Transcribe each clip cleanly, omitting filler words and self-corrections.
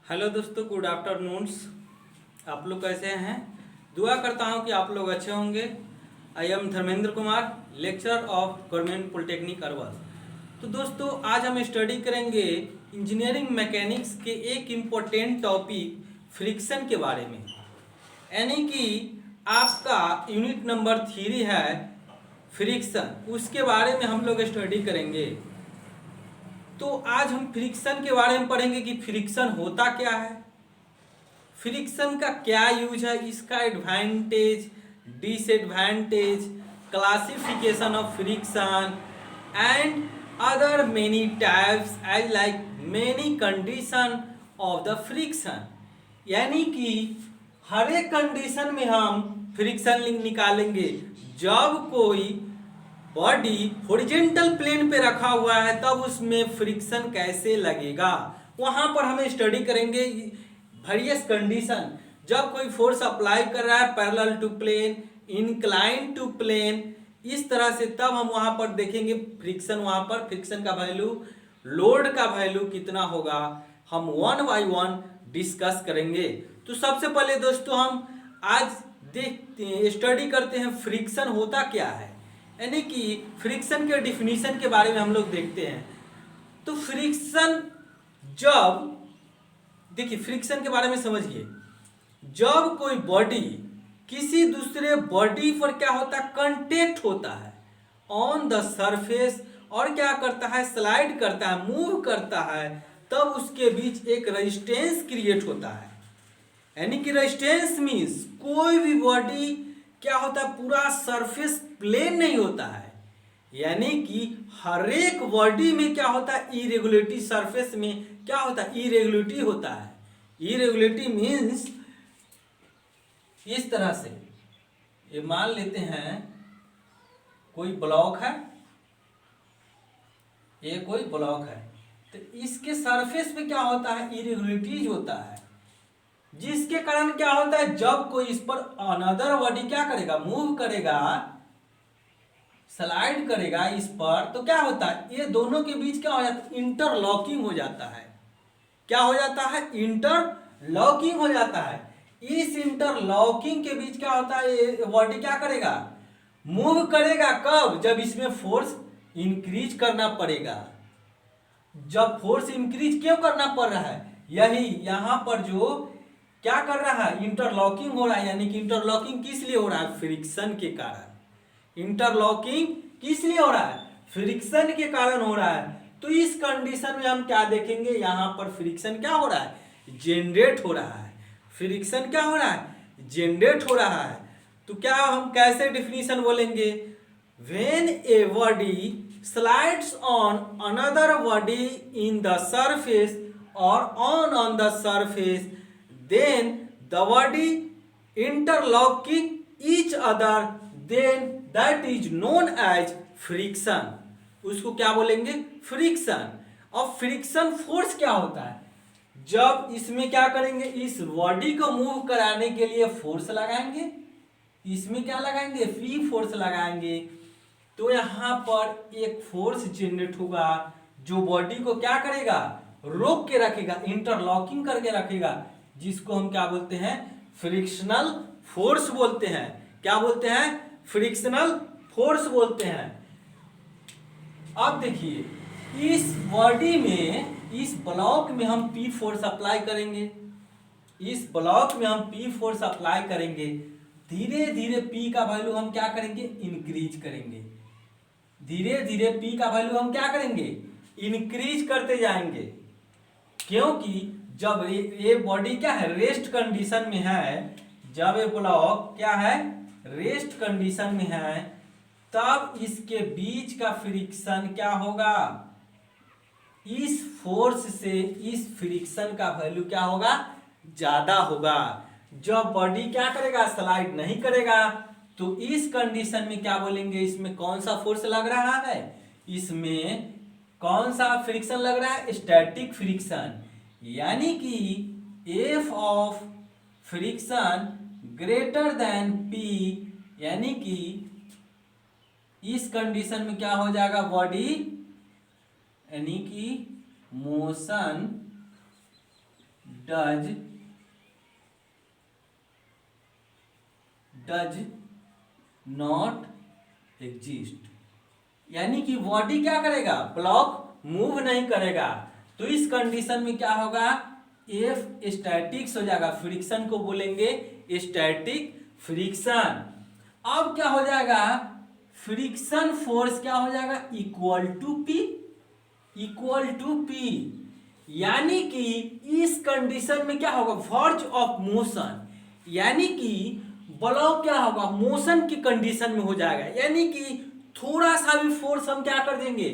Hello दोस्तों, good afternoons. आप लोग कैसे हैं? दुआ करता हूं कि आप लोग अच्छे होंगे। I am Dharmendra Kumar, lecturer of government polytechnic Arwal. तो दोस्तों, आज हम स्टडी करेंगे इंजीनियरिंग मैकेनिक्स के एक इम्पोर्टेंट टॉपिक फ्रिक्शन के बारे में। यानी कि आपका यूनिट नंबर 3 है फ्रिक्शन, उसके बारे में हम लोग स्टडी करेंगे। तो आज हम फ्रिक्शन के बारे में पढ़ेंगे कि फ्रिक्शन होता क्या है, फ्रिक्शन का क्या यूज है, इसका advantage, disadvantage, classification of friction and other many types as like many condition of the friction. यानी कि हर एक कंडीशन में हम फ्रिक्शन निकालेंगे। जब कोई बॉडी हॉरिजॉन्टल प्लेन पे रखा हुआ है तब उसमें फ्रिक्शन कैसे लगेगा, वहां पर हम स्टडी करेंगे वेरियस कंडीशन। जब कोई फोर्स अप्लाई कर रहा है parallel to plane, incline to plane, इस तरह से, तब हम वहां पर देखेंगे फ्रिक्शन। वहां पर फ्रिक्शन का वैल्यू, लोड का वैल्यू कितना होगा, हम वन बाय वन डिस्कस करेंगे। तो सबसे पहले दोस्तों हम आज देखते हैं, स्टडी करते हैं फ्रिक्शन होता क्या है, यानी कि फ्रिक्शन के डिफिनीशन के बारे में हम लोग देखते हैं। तो फ्रिक्शन, जब देखिए फ्रिक्शन के बारे में समझिए, जब कोई बॉडी किसी दूसरे बॉडी पर क्या होता है, कांटेक्ट होता है ऑन द सरफेस, और क्या करता है, स्लाइड करता है, मूव करता है, तब उसके बीच एक रेजिस्टेंस क्रिएट होता है। यानी कि रेजिस्टेंस मीन्स कोई भी बॉडी क्या होता है, पूरा सरफेस प्लेन नहीं होता है। यानी कि हर एक बॉडी में क्या होता है, इरेगुलरिटी, सरफेस में क्या होता है, इरेगुलरिटी होता है। इरेगुलरिटी मीन्स इस तरह से, ये मान लेते हैं कोई ब्लॉक है, ये कोई ब्लॉक है, तो इसके सरफेस पे क्या होता है, इरेगुलरिटीज होता है, जिसके कारण क्या होता है, जब कोई इस पर अनदर बॉडी क्या करेगा, मूव करेगा, स्लाइड करेगा इस पर, तो क्या होता है, ये दोनों के बीच क्या हो जाता है, इंटरलॉकिंग हो जाता है। क्या हो जाता है, इंटरलॉकिंग हो जाता है। इस इंटरलॉकिंग के बीच क्या होता है, ये बॉडी क्या करेगा, मूव करेगा। कब, जब इसमें फोर्स इंक्रीज करना पड़ेगा। जब फोर्स इंक्रीज क्यों करना पड़ रहा है, यही यहां पर जो क्या कर रहा है, इंटरलॉकिंग हो रहा है। यानी कि इंटरलॉकिंग किस लिए हो रहा है, फ्रिक्शन के कारण। इंटरलॉकिंग किस लिए हो रहा है, फ्रिक्शन के कारण हो रहा है। तो इस कंडीशन में हम क्या देखेंगे, यहां पर फ्रिक्शन क्या हो रहा है, जनरेट हो रहा है। फ्रिक्शन क्या हो रहा है, जनरेट हो रहा है। तो क्या हम कैसे डिफिनीशन बोलेंगे, when a body slides on another body in the surface or on the surface, then the body interlocking each other, then that is known as friction। उसको क्या बोलेंगे, फ्रिक्शन। और फ्रिक्शन फोर्स क्या होता है, जब इसमें क्या करेंगे, इस बॉडी को मूव कराने के लिए फोर्स लगाएंगे, इसमें क्या लगाएंगे, फ्री फोर्स लगाएंगे, तो यहां पर एक फोर्स जनरेट होगा जो बॉडी को क्या करेगा, रोक के रखेगा, इंटरलॉकिंग करके रखेगा, जिसको हम क्या बोलते हैं, फ्रिक्शनल फोर्स बोलते हैं। क्या बोलते हैं, फ्रिक्शनल फोर्स बोलते हैं। अब देखिए इस बॉडी में, इस ब्लॉक में हम पी फोर्स अप्लाई करेंगे, इस ब्लॉक में हम पी फोर्स अप्लाई करेंगे, धीरे धीरे पी का वैल्यू हम क्या करेंगे, इंक्रीज करेंगे। धीरे धीरे पी का वैल्यू हम क्या करेंगे, इंक्रीज करते जाएंगे, क्योंकि जब ये बॉडी क्या है, रेस्ट कंडीशन में है, जब ये ब्लॉक क्या है, रेस्ट कंडीशन में है, तब इसके बीच का फ्रिक्शन क्या होगा, इस फोर्स से इस फ्रिक्शन का वैल्यू क्या होगा, ज्यादा होगा। जब बॉडी क्या करेगा, स्लाइड नहीं करेगा, तो इस कंडीशन में क्या बोलेंगे, इसमें कौन सा फोर्स लग रहा है, इसमें कौन सा फ्रिक्शन लग रहा है, स्टैटिक फ्रिक्शन। यानी कि F of friction greater than P, यानी कि इस कंडीशन में क्या हो जाएगा, बॉडी यानी कि मोशन डज नॉट एग्जिस्ट, यानी कि बॉडी क्या करेगा, ब्लॉक मूव नहीं करेगा। तो इस कंडीशन में क्या होगा, एफ स्टैटिक्स हो जाएगा, फ्रिक्शन को बोलेंगे स्टैटिक फ्रिक्शन। अब क्या हो जाएगा, फ्रिक्शन फोर्स क्या हो जाएगा, इक्वल टू पी, यानी कि इस कंडीशन में क्या होगा, वर्ज ऑफ मोशन, यानी कि ब्लॉक क्या होगा, मोशन की कंडीशन में हो जाएगा, यानी कि थोड़ा सा भी फोर्स हम क्या कर देंगे,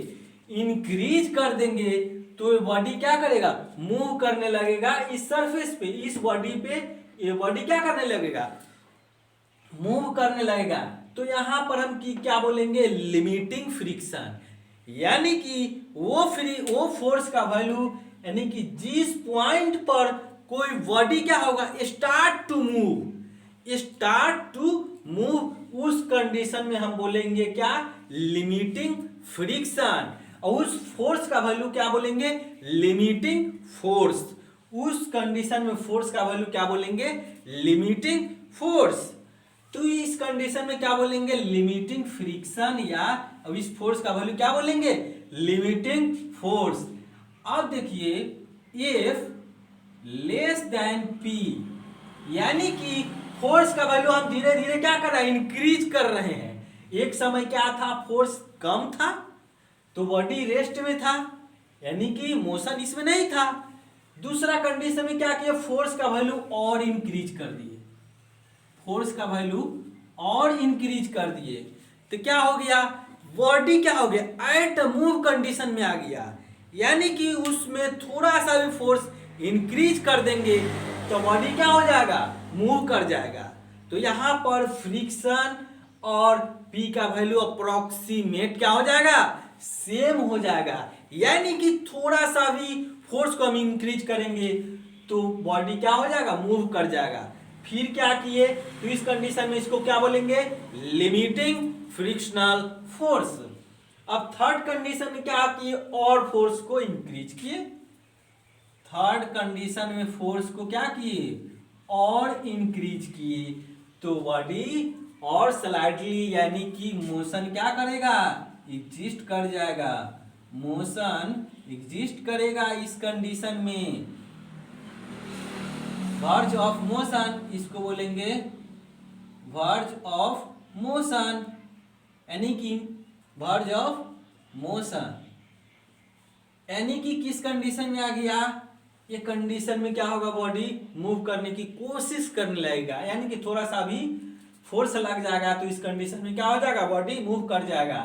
इंक्रीज कर देंगे, तो ये बॉडी क्या करेगा, मूव करने लगेगा इस सरफेस पे, इस बॉडी पे ये बॉडी क्या करने लगेगा, मूव करने लगेगा। तो यहां पर हम क्या बोलेंगे, लिमिटिंग फ्रिक्शन, यानी कि वो फोर्स का वैल्यू, यानी कि जिस पॉइंट पर कोई बॉडी क्या होगा, स्टार्ट टू मूव, उस कंडीशन में हम बोलेंगे क्या, लिमिटिंग फ्रिक्शन, और उस फोर्स का वैल्यू क्या बोलेंगे, लिमिटिंग फोर्स, उस कंडीशन में फोर्स का वैल्यू क्या बोलेंगे, लिमिटिंग फोर्स। तो इस कंडीशन में क्या बोलेंगे, लिमिटिंग फ्रिक्शन, या अब इस फोर्स का वैल्यू क्या बोलेंगे, लिमिटिंग फोर्स। अब देखिए इफ लेस देन पी, यानी कि फोर्स का वैल्यू हम धीरे धीरे क्या कर रहे हैं, इंक्रीज कर रहे हैं। एक समय क्या था, फोर्स कम था तो बॉडी रेस्ट में था, यानी कि मोशन इसमें नहीं था। दूसरा कंडीशन में क्या किया, फोर्स का वैल्यू और इंक्रीज कर दिए, फोर्स का वैल्यू और इंक्रीज कर दिए, तो क्या हो गया, बॉडी क्या हो गया, एट मूव कंडीशन में आ गया, यानी कि उसमें थोड़ा सा भी फोर्स इंक्रीज कर देंगे तो बॉडी क्या हो जाएगा, मूव कर जाएगा। तो यहां पर फ्रिक्शन और P का वैल्यू अप्रोक्सीमेट क्या हो जाएगा, सेम हो जाएगा, यानी कि थोड़ा सा भी फोर्स को हम इंक्रीज करेंगे तो बॉडी क्या हो जाएगा, मूव कर जाएगा। फिर क्या किए, तो इस कंडीशन में इसको क्या बोलेंगे, लिमिटिंग फ्रिक्शनल फोर्स। अब थर्ड कंडीशन में क्या किए, और फोर्स को इंक्रीज किए, थर्ड कंडीशन में फोर्स को क्या किए, और इंक्रीज किए, तो बॉडी और स्लाइडली, यानी कि मोशन क्या करेगा, एग्जिस्ट कर जाएगा, मोशन एग्जिस्ट करेगा इस कंडीशन में। वर्ज ऑफ मोशन, इसको बोलेंगे वर्ज ऑफ मोशन, यानी कि वर्ज ऑफ मोशन, यानी कि किस कंडीशन में आ गया, ये कंडीशन में क्या होगा, बॉडी मूव करने की कोशिश करने लगेगा, यानी कि थोड़ा सा भी फोर्स लग जाएगा तो इस कंडीशन में क्या हो जाएगा, बॉडी मूव कर जाएगा।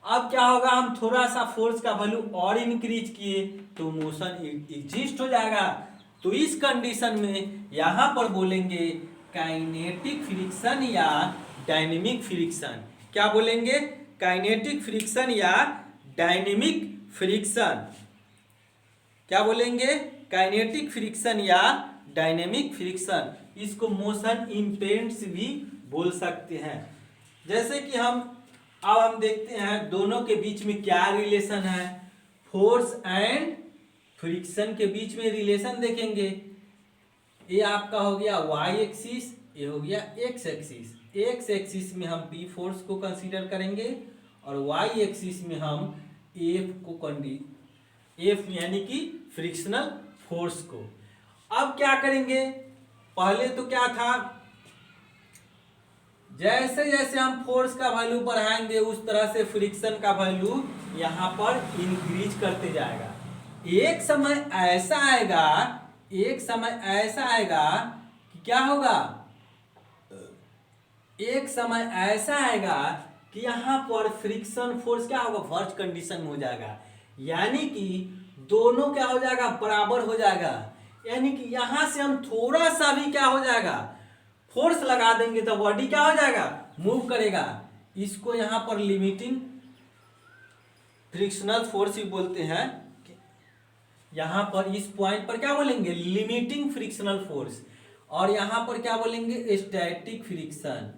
अब क्या होगा, हम थोड़ा सा फोर्स का वैल्यू और इंक्रीज किए तो मोशन एग्जिस्ट हो जाएगा। तो इस कंडीशन में यहां पर बोलेंगे काइनेटिक फ्रिक्शन या डायनेमिक फ्रिक्शन, क्या बोलेंगे, काइनेटिक फ्रिक्शन या डायनेमिक फ्रिक्शन, क्या बोलेंगे, काइनेटिक फ्रिक्शन या डायनेमिक फ्रिक्शन। इसको मोशन इम्पेडेंस भी बोल सकते हैं। जैसे कि अब हम देखते हैं दोनों के बीच में क्या रिलेशन है, फोर्स एंड फ्रिक्शन के बीच में रिलेशन देखेंगे। ये आपका हो गया वाई एक्सिस, ये हो गया एक्स एक्सिस। एक्स एक्सिस में हम पी फोर्स को कंसीडर करेंगे और वाई एक्सिस में हम एफ यानी कि फ्रिक्शनल फोर्स को। अब क्या करेंगे, पहले तो क्या था, जैसे जैसे हम फोर्स का वैल्यू बढ़ाएंगे उस तरह से फ्रिक्शन का वैल्यू यहां पर इंक्रीज करते जाएगा। एक समय ऐसा आएगा कि क्या होगा, एक समय ऐसा आएगा कि यहां पर फ्रिक्शन फोर्स क्या होगा, वर्ज कंडीशन में हो जाएगा, यानी कि दोनों क्या हो जाएगा, बराबर हो जाएगा, यानी कि यहां से हम थोड़ा सा भी क्या हो जाएगा, फोर्स लगा देंगे तो बॉडी क्या हो जाएगा, मूव करेगा। इसको यहां पर लिमिटिंग फ्रिक्शनल फोर्स भी बोलते हैं। यहां पर इस पॉइंट पर क्या बोलेंगे, लिमिटिंग फ्रिक्शनल फोर्स, और यहां पर क्या बोलेंगे, स्टैटिक फ्रिक्शन,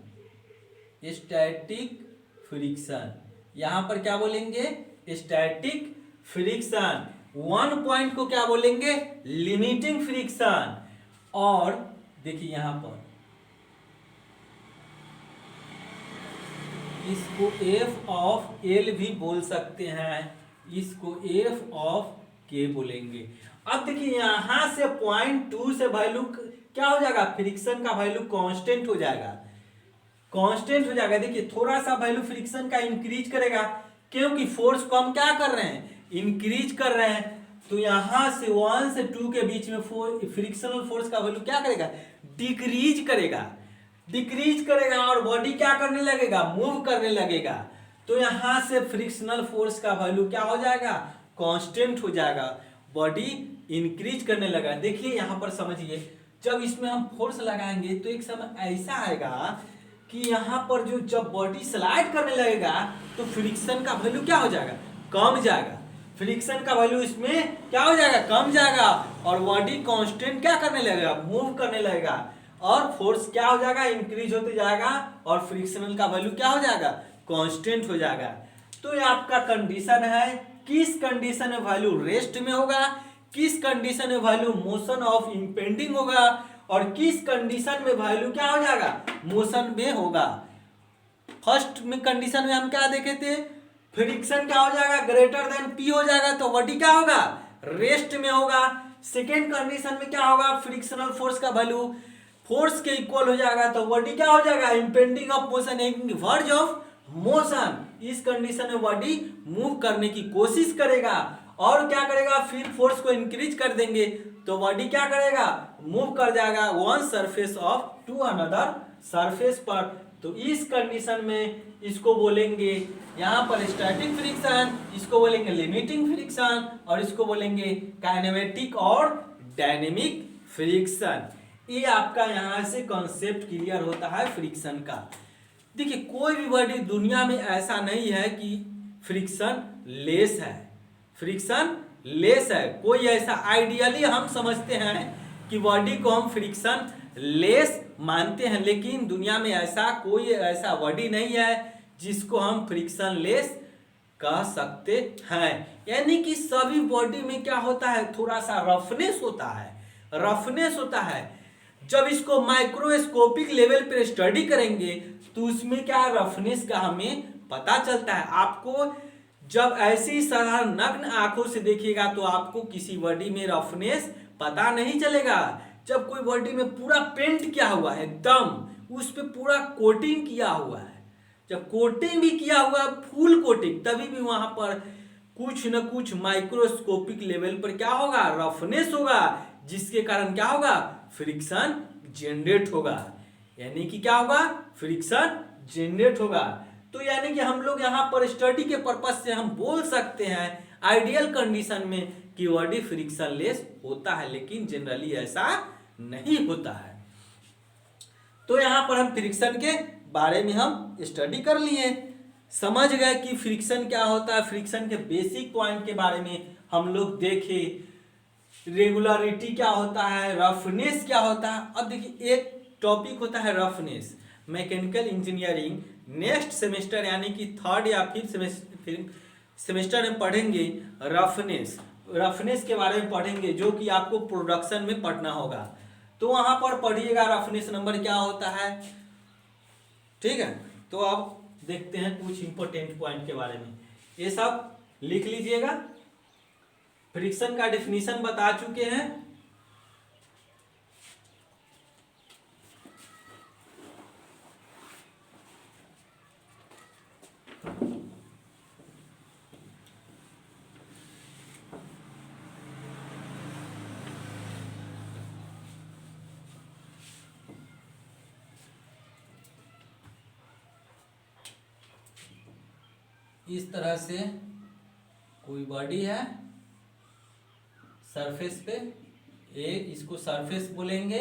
स्टैटिक फ्रिक्शन, यहां पर क्या बोलेंगे, स्टैटिक फ्रिक्शन। वन पॉइंट को क्या बोलेंगे, लिमिटिंग फ्रिक्शन। और देखिए यहां पर इसको एफ ऑफ एल भी बोल सकते हैं, इसको एफ ऑफ के बोलेंगे। अब देखिए यहां से पॉइंट टू से वैल्यू क्या हो जाएगा, फ्रिक्शन का वैल्यू कांस्टेंट हो जाएगा, कांस्टेंट हो जाएगा। देखिए थोड़ा सा वैल्यू फ्रिक्शन का इंक्रीज करेगा, क्योंकि फोर्स को हम क्या कर रहे हैं, इंक्रीज कर रहे हैं। तो यहां से 1 से 2 के बीच में फ्रिक्शनल फोर्स का वैल्यू क्या करेगा, डिक्रीज करेगा, डिक्रीज करेगा और बॉडी क्या करने लगेगा, मूव करने लगेगा। तो यहां से फ्रिक्शनल फोर्स का वैल्यू क्या हो जाएगा, कांस्टेंट हो जाएगा, बॉडी इंक्रीज करने लगा। देखिए यहां पर समझिए, जब इसमें हम फोर्स लगाएंगे तो एक समय ऐसा आएगा कि यहां पर जो जब बॉडी स्लाइड करने लगेगा तो फ्रिक्शन का वैल्यू क्या हो जाएगा, कम जाएगा, फ्रिक्शन का वैल्यू इसमें क्या हो जाएगा, कम जाएगा और बॉडी कांस्टेंट क्या करने लगेगा, मूव करने लगेगा और फोर्स क्या हो जाएगा, इंक्रीज होते जाएगा और फ्रिक्शनल का वैल्यू क्या हो जाएगा, कांस्टेंट हो जाएगा। तो ये आपका कंडीशन है, किस कंडीशन में वैल्यू रेस्ट में होगा, किस कंडीशन में वैल्यू मोशन ऑफ इंपेंडिंग होगा और किस कंडीशन में वैल्यू क्या हो जाएगा, मोशन में होगा। फर्स्ट में कंडीशन में हम क्या देखे थे, फ्रिक्शन क्या हो जाएगा, ग्रेटर देन पी हो जाएगा तो बॉडी क्या होगा, रेस्ट में होगा। सेकेंड कंडीशन में क्या होगा, फ्रिक्शनल फोर्स का वैल्यू फोर्स के इक्वल हो जाएगा तो बॉडी क्या हो जाएगा, impending of motion, verge of motion. इस कंडीशन में बॉडी मूव करने की कोशिश करेगा और क्या करेगा, फिर फोर्स को इंक्रीज कर देंगे तो बॉडी क्या करेगा, मूव कर जाएगा one surface of to another surface पर। तो इस कंडीशन में इसको बोलेंगे यहां पर स्टैटिक फ्रिक्शन, इसको बोलेंगे लिमिटिंग फ्रिक्शन और इसको बोलेंगे काइनेमेटिक और डायनेमिक फ्रिक्शन। ये आपका यहां से कॉन्सेप्ट क्लियर होता है फ्रिक्शन का। देखिए कोई भी बॉडी दुनिया में ऐसा नहीं है कि फ्रिक्शन लेस है, फ्रिक्शन लेस है, कोई ऐसा आइडियली हम समझते हैं कि बॉडी को हम फ्रिक्शन लेस मानते हैं, लेकिन दुनिया में ऐसा कोई ऐसा बॉडी नहीं है जिसको हम फ्रिक्शन लेस कह सकते हैं। यानी कि सभी बॉडी में क्या होता है, थोड़ा सा रफनेस होता है, रफनेस होता है। जब इसको माइक्रोस्कोपिक लेवल पर स्टडी करेंगे तो उसमें क्या रफनेस का हमें पता चलता है। आपको जब ऐसी साधारण नग्न आंखों से देखिएगा तो आपको किसी बॉडी में रफनेस पता नहीं चलेगा। जब कोई बॉडी में पूरा पेंट किया हुआ है, एकदम उस पे पूरा कोटिंग किया हुआ है, जब कोटिंग भी किया हुआ है फुल कोटिंग, तभी भी वहां पर कुछ न कुछ माइक्रोस्कोपिक लेवल पर क्या होगा, रफनेस होगा, जिसके कारण क्या होगा, फ्रिक्शन जनरेट होगा। यानी कि क्या होगा, फ्रिक्शन जनरेट होगा। तो यानी कि हम लोग यहाँ पर स्टडी के पर्पज से हम बोल सकते हैं आइडियल कंडीशन में कि बॉडी फ्रिक्शन लेस होता है, लेकिन जनरली ऐसा नहीं होता है। तो यहाँ पर हम फ्रिक्शन के बारे में हम स्टडी कर लिए, समझ गए कि फ्रिक्शन क्या होता है, फ्रिक्शन के बेसिक पॉइंट के बारे में हम लोग देखे, रेगुलरिटी क्या होता है, रफनेस क्या होता है। अब देखिए एक टॉपिक होता है roughness, mechanical engineering next semester यानी कि थर्ड या फिफ्थ सेमेस्टर में पढ़ेंगे रफनेस, रफनेस के बारे में पढ़ेंगे जो कि आपको प्रोडक्शन में पढ़ना होगा। तो वहां पर पढ़िएगा रफनेस नंबर क्या होता है, ठीक है। तो अब देखते हैं कुछ इंपॉर्टेंट पॉइंट के बारे में, ये सब लिख लीजिएगा। फ्रिक्शन का डेफिनेशन बता चुके हैं, इस तरह से कोई बॉडी है सरफेस पे, ए इसको सरफेस बोलेंगे,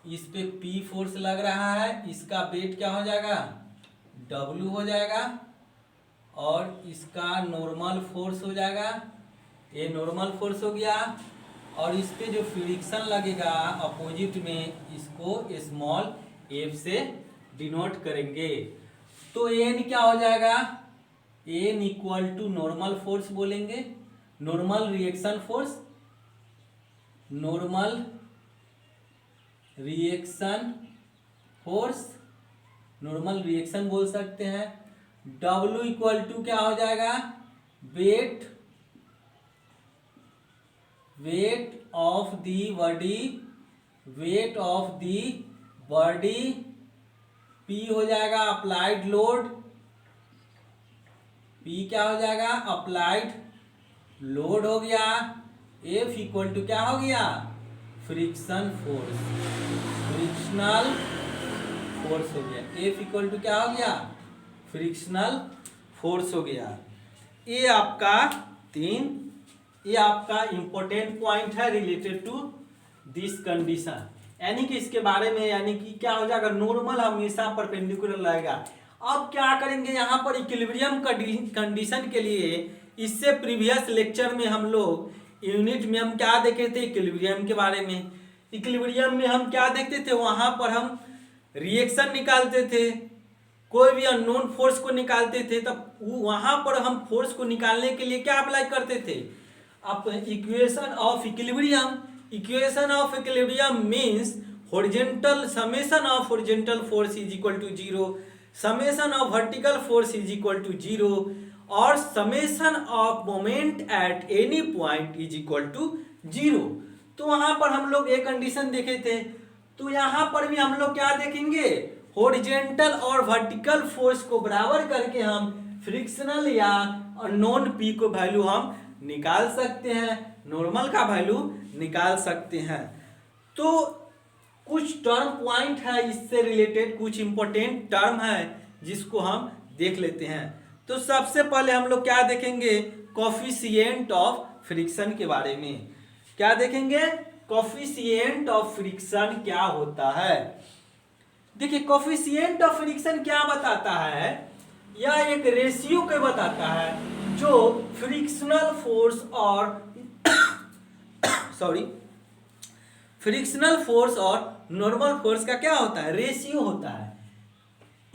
इस पे पी फोर्स लग रहा है, इसका वेट क्या हो जाएगा, डब्ल्यू हो जाएगा और इसका नॉर्मल फोर्स हो जाएगा, ये नॉर्मल फोर्स हो गया। और इस पे जो फ्रिक्शन लगेगा अपोजिट में, इसको स्मॉल एफ से डिनोट करेंगे। तो एन क्या हो जाएगा, N equal to normal force बोलेंगे normal reaction force, normal reaction force, normal reaction बोल सकते हैं। W इक्वल टू क्या हो जाएगा, weight of the body, weight of the body, P हो जाएगा अप्लाइड लोड, P क्या हो जाएगा, अप्लाइड लोड हो गया। F इक्वल टू क्या हो गया, फ्रिक्शन फोर्स, फ्रिक्शनल फोर्स हो गया। F इक्वल टू क्या हो गया, फ्रिक्शनल फोर्स हो गया। ये आपका इंपॉर्टेंट पॉइंट है रिलेटेड टू दिस कंडीशन, यानी कि इसके बारे में, यानी कि क्या हो जाएगा, नॉर्मल हमेशा परपेंडिकुलर रहेगा। अब क्या करेंगे यहाँ पर इक्विलिब्रियम कंडीशन के लिए, इससे प्रीवियस लेक्चर में हम लोग यूनिट में हम क्या देखे थे, इक्विलिब्रियम के बारे में। इक्विलिब्रियम में हम क्या देखते थे, वहां पर हम रिएक्शन निकालते थे, कोई भी अननोन फोर्स को निकालते थे, तब वहां पर हम फोर्स को निकालने के लिए क्या अप्लाई करते थे, अब equation of equilibrium. Equation of equilibrium means horizontal, summation of horizontal force is equal to 0, summation of vertical force is equal to 0, और summation of moment at any point is equal to 0। तो वहां पर हम लोग एक condition देखे थे, तो यहां पर भी हम लोग क्या देखेंगे, हॉरिजॉन्टल और वर्टिकल फोर्स को बराबर करके हम फ्रिक्शनल या नॉन पी को वैल्यू हम निकाल सकते हैं, नॉर्मल का वैल्यू निकाल सकते हैं। तो कुछ टर्म पॉइंट है इससे रिलेटेड, कुछ इंपॉर्टेंट टर्म है जिसको हम देख लेते हैं। तो सबसे पहले हम लोग क्या देखेंगे, कोफिशिएंट ऑफ फ्रिक्शन के बारे में। क्या देखेंगे, कोफिशिएंट ऑफ फ्रिक्शन क्या होता है। देखिए कोफिशिएंट ऑफ फ्रिक्शन क्या बताता है, यह एक रेशियो को बताता है जो फ्रिक्शनल फोर्स और फ्रिक्शनल फोर्स और नॉर्मल फोर्स का क्या होता है, रेशियो होता है।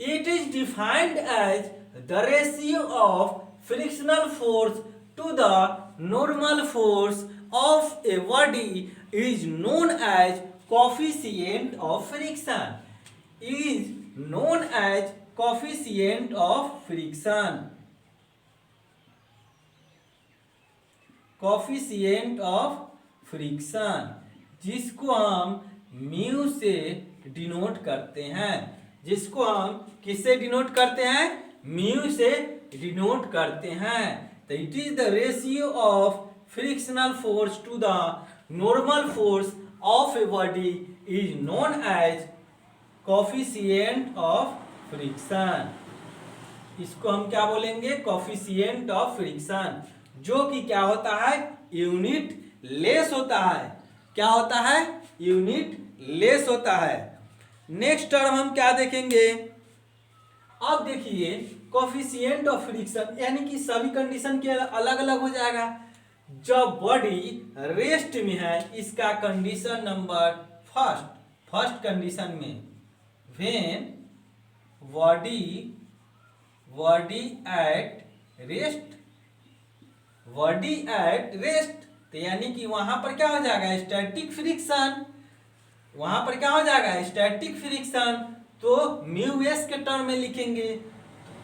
It is defined as the ratio of frictional force to the normal force of a body is known as coefficient of friction, is known as coefficient of friction, coefficient of friction, जिसको हम mu से denote करते हैं, जिसको हम किससे denote करते हैं, म्यू से डिनोट करते हैं। तो it is the ratio of frictional force to the normal force of a body is known as coefficient of friction. इसको हम क्या बोलेंगे, कोफिशिएंट ऑफ फ्रिक्शन, जो कि क्या होता है, यूनिट लेस होता है। क्या होता है, यूनिट लेस होता है। नेक्स्ट टर्म हम क्या देखेंगे, अब देखिए कोफिशिएंट ऑफ फ्रिक्शन, यानी कि सभी कंडीशन के अलग अलग हो जाएगा। जब बॉडी रेस्ट में है, इसका कंडीशन नंबर फर्स्ट कंडीशन में, when body at rest, body at rest, तो यानी कि वहां पर क्या हो जाएगा, स्टैटिक फ्रिक्शन, वहां पर क्या हो जाएगा, स्टैटिक फ्रिक्शन। तो म्यू एस के टर्म में लिखेंगे,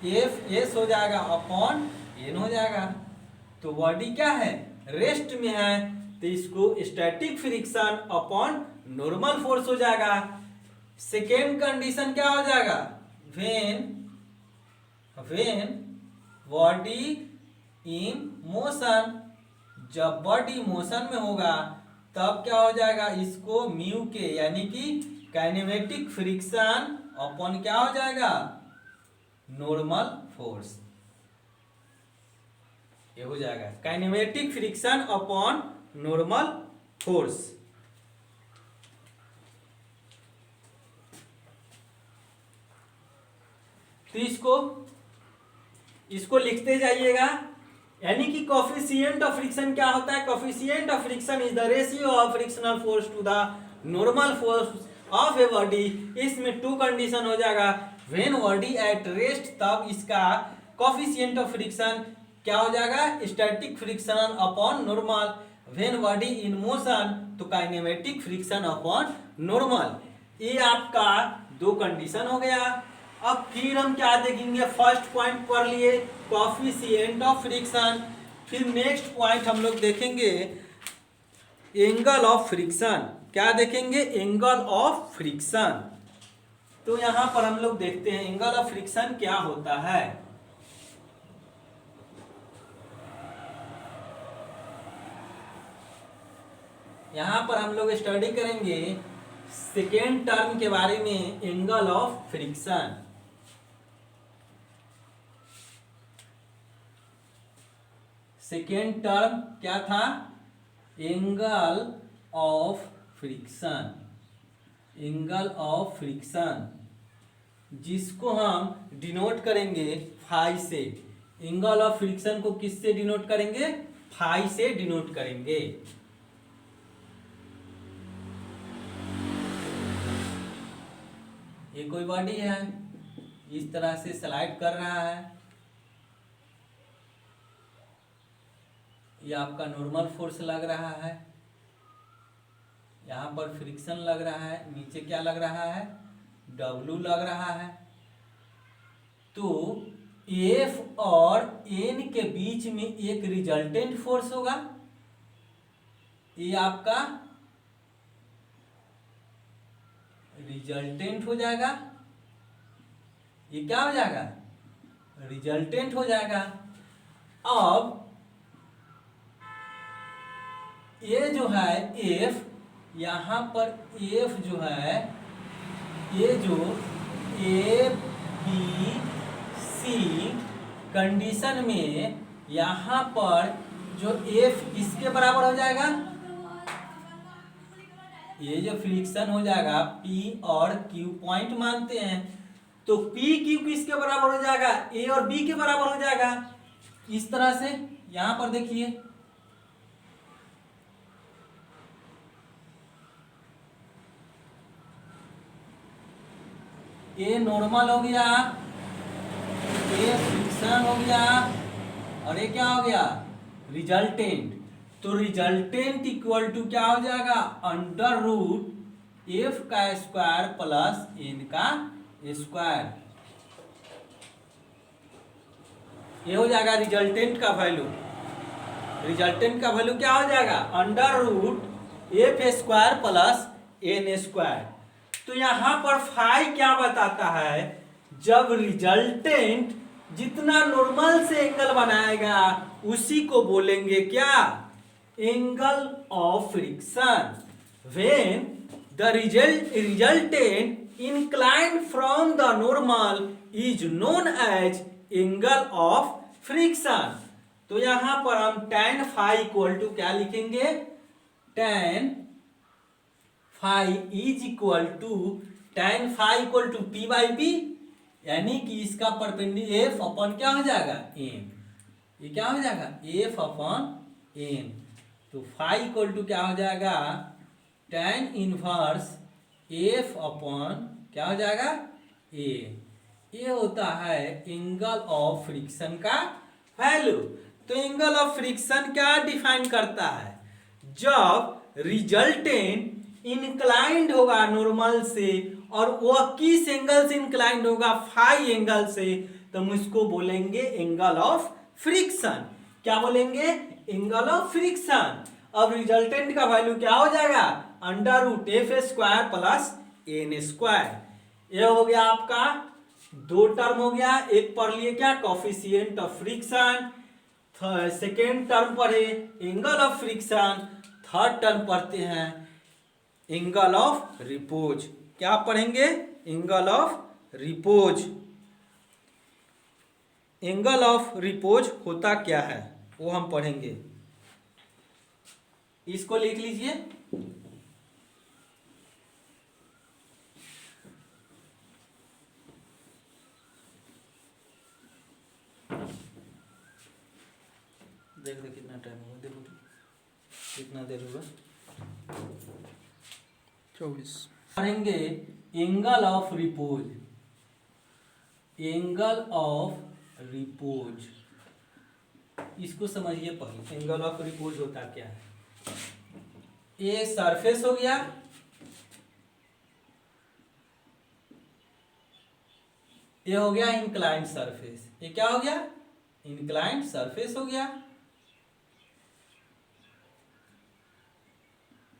एफ एस हो जाएगा अपॉन एन हो जाएगा। तो बॉडी क्या है, रेस्ट में है, तो इसको static friction upon normal force हो जाएगा। सेकेंड कंडीशन क्या हो जाएगा, व्हेन बॉडी इन मोशन, जब बॉडी मोशन में होगा तब क्या हो जाएगा, इसको म्यू के यानी कि काइनेमेटिक फ्रिक्शन अपॉन क्या हो जाएगा, नॉर्मल फोर्स, ये हो जाएगा kinematic friction upon normal force. तो इसको लिखते जाइएगा, यानी कि कोफिशिएंट ऑफ फ्रिक्शन क्या होता है, coefficient of friction is the ratio of frictional force to the normal force of a body. इसमें टू कंडीशन हो जाएगा, व्हेन बॉडी एट रेस्ट, तब इसका कोफिशिएंट ऑफ फ्रिक्शन क्या हो जाएगा, static friction upon normal, when body in motion तो kinematic friction upon normal. ये आपका दो कंडीशन हो गया। अब फिर हम क्या देखेंगे, फर्स्ट पॉइंट पढ़ लिए कोएफिशिएंट ऑफ फ्रिक्शन, फिर नेक्स्ट पॉइंट हम लोग देखेंगे एंगल ऑफ फ्रिक्शन। क्या देखेंगे, एंगल ऑफ फ्रिक्शन। तो यहां पर हम लोग देखते हैं एंगल ऑफ फ्रिक्शन क्या होता है। यहां पर हम लोग स्टडी करेंगे सेकेंड टर्म के बारे में, angle of friction. Second term क्या था, angle of friction. Angle of friction जिसको हम डिनोट करेंगे फाई से। एंगल ऑफ फ्रिक्शन को किससे डिनोट करेंगे, फाई से डिनोट करेंगे। ये कोई बॉडी है, इस तरह से स्लाइड कर रहा है, ये आपका नॉर्मल फोर्स लग रहा है, यहाँ पर फ्रिक्शन लग रहा है, नीचे क्या लग रहा है, W लग रहा है। तो F और N के बीच में एक रिजल्टेंट फोर्स होगा, ये आपका रिजल्टेंट हो जाएगा। ये क्या हो जाएगा, रिजल्टेंट हो जाएगा। अब ये जो है F, यहाँ पर F जो है, ये जो ABC कंडीशन में यहाँ पर जो F किसके बराबर हो जाएगा, ये जो फ्रिक्शन हो जाएगा P और Q पॉइंट मानते हैं, तो P Q किसके बराबर हो जाएगा, A और B के बराबर हो जाएगा। इस तरह से यहां पर देखिए, A नॉर्मल हो गया, A फ्रिक्शन हो गया, और ये क्या हो गया, रिजल्टेंट। तो रिजल्टेंट इक्वल टू क्या हो जाएगा, अंडर रूट F का स्क्वायर प्लस N का स्क्वायर। ये हो जाएगा रिजल्टेंट का वैल्यू। रिजल्टेंट का वैल्यू क्या हो जाएगा, under root F square plus N square. तो यहां पर फाई क्या बताता है, जब रिजल्टेंट जितना नॉर्मल से एंगल बनाएगा उसी को बोलेंगे क्या, angle of friction. When the resultant inclined from the normal is known as angle of friction. तो यहां पर हम tan फाई इक्वल टू क्या लिखेंगे, tan phi is equal to tan phi equal to P by B, यानी कि इसका perpendicular F upon क्या हो जाएगा, N। ये क्या हो जाएगा, F अपॉन N। तो फाई इक्वल टू क्या हो जाएगा, tan इनवर्स F अपॉन क्या हो जाएगा, A। ये होता है एंगल ऑफ फ्रिक्शन का वैल्यू। तो एंगल ऑफ फ्रिक्शन क्या डिफाइन करता है, जब रिजल्टेंट इंक्लाइंड होगा नॉर्मल से, और वह किस एंगल से इंक्लाइंड होगा, फाई एंगल से, तो हम इसको बोलेंगे एंगल ऑफ फ्रिक्शन। क्या बोलेंगे, एंगल ऑफ फ्रिक्शन। अब रिजल्टेंट का वैल्यू क्या हो जाएगा, under root F square plus N square. यह हो गया आपका दो टर्म हो गया, एक पढ़ लिए क्या, coefficient of friction, second term पढ़े angle of friction, third term पढ़ते हैं एंगल ऑफ रिपोज। क्या पढ़ेंगे, angle of repose. Angle of repose होता क्या है वो हम पढ़ेंगे, इसको लिख लीजिए। देख दे कितना टाइम हुआ, देखो कितना देर हुआ, 24। पढ़ेंगे angle of repose. Angle of repose इसको समझिए पहले, एंगल ऑफ रिपोज होता क्या है। ये सरफेस हो गया, ये हो गया इंक्लाइंड सरफेस। ये क्या हो गया? इंक्लाइंड सरफेस हो गया।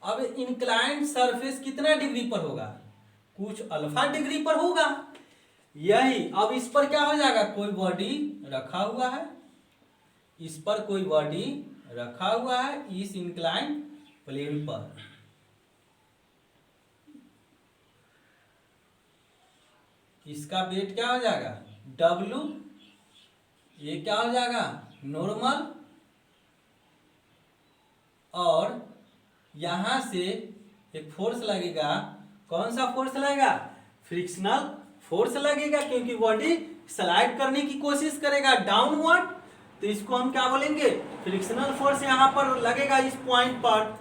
अब इंक्लाइंड सरफेस कितना डिग्री पर होगा? कुछ अल्फा डिग्री पर होगा। यही अब इस पर क्या हो जाएगा? कोई बॉडी रखा हुआ है, इस पर कोई बॉडी रखा हुआ है इस इंक्लाइंड प्लेन पर। इसका वेट क्या हो जाएगा? W। ये क्या हो जाएगा? नॉर्मल। और यहां से एक फोर्स लगेगा। कौन सा फोर्स लगेगा? फ्रिक्शनल फोर्स लगेगा, क्योंकि बॉडी स्लाइड करने की कोशिश करेगा डाउनवर्ड। तो इसको हम क्या बोलेंगे? फ्रिक्शनल फोर्स यहां पर लगेगा इस पॉइंट पर।